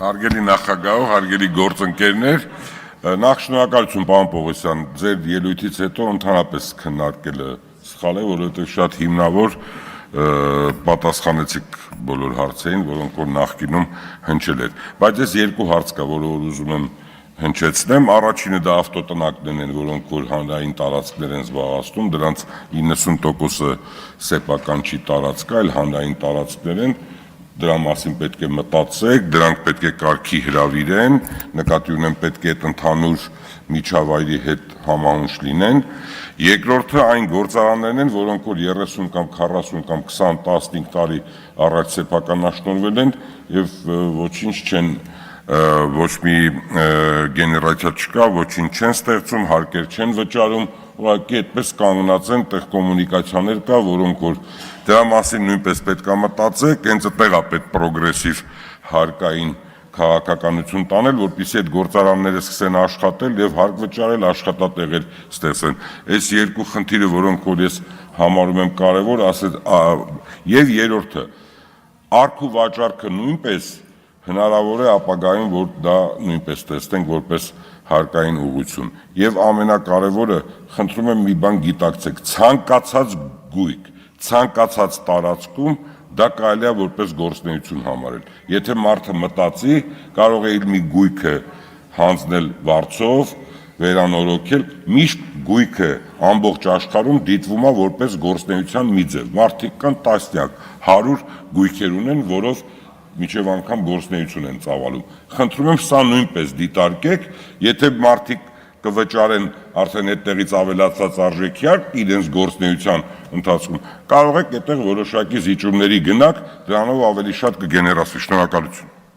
Հարգելի նախագահ, հարգելի գործընկերներ, նախ շնորհակալություն պարոն Պողոսյան, ձեր ելույթից հետո ընդհանրապես քննարկելը սխալ է, որովհետև շատ հիմնավոր պատասխանեցիք բոլոր հարցերին, որոնք որ նախկինում հնչել էր, բայց ես երկու հարց կա, որը որ ուզում եմ հնչեցնեմ, առաջինը դա ավտոտնակներն են, որոնք որ հանրային տարածքներ են զբաղեցնում, դրանց 90%-ը սեփական չի տարածք, այլ հանրային տարածքներ են, դրա մասին պետք է մտածեք, դրանք պետք է կարգի հրավիրեն, նկատի ունեմ պետք է այդ ընդհանուր միջավայրի հետ համահունչ լինեն, երկրորդը այն գործարաններն են, որոնք որ 30 կամ 40 կամ 20-15 տարի առաջ սեփականաշնորհվել են եւ ոչինչ չեն ոչ մի գեներացիա չկա, ոչինչ չեն ստեղծում, հարկեր չեն վճարում, ուղղակի այդպես կանգնած են տեղ կոմունիկացիաներ կա, որոնք որ դրա մասին նույնպես պետք է մտածեք, հենց այդտեղ է պետք պրոգրեսիվ հարկային քաղաքականություն տանել, որպեսզի այդ գործարանները սկսեն աշխատել եւ հարկ վճարել, աշխատատեղեր ստեղծեն։ Այս երկու խնդիրը, որոնք որ ես համարում եմ կարեւոր, եւ երրորդը, արք ու վաճառքը նույնպես հնարավոր է ապագայում, որ դա նույնպես տեսնենք որպես հարկային ուղղություն։ Եվ ամենակարևորը, խնդրում եմ մի բան գիտակցեք, ցանկացած գույք, ցանկացած տարածքում դա կարելի է որպես գործունեություն համարել։ Եթե մարդը մտածի, կարող է իր մի գույքը հանձնել վարձով, վերանորոգել, միշտ գույքը ամբողջ աշխարհում դիտվում է որպես գործունեության մի ձև։ Մարդիկ կան տասնյակ, 100 գույքեր ունեն, որով միջև անգամ գործունեություն են ծավալում։ Խնդրում եմ սա նույնպես դիտարկեք, եթե մարդիկ կվճարեն արդեն այդտեղից ավելացած արժեքի արկ իրենց գործունեության ընթացքում, կարող եք այդտեղ որոշակի զիջումների գնաք, դրանով ավելի շատ կգեներացվի։ Շնորհակալություն։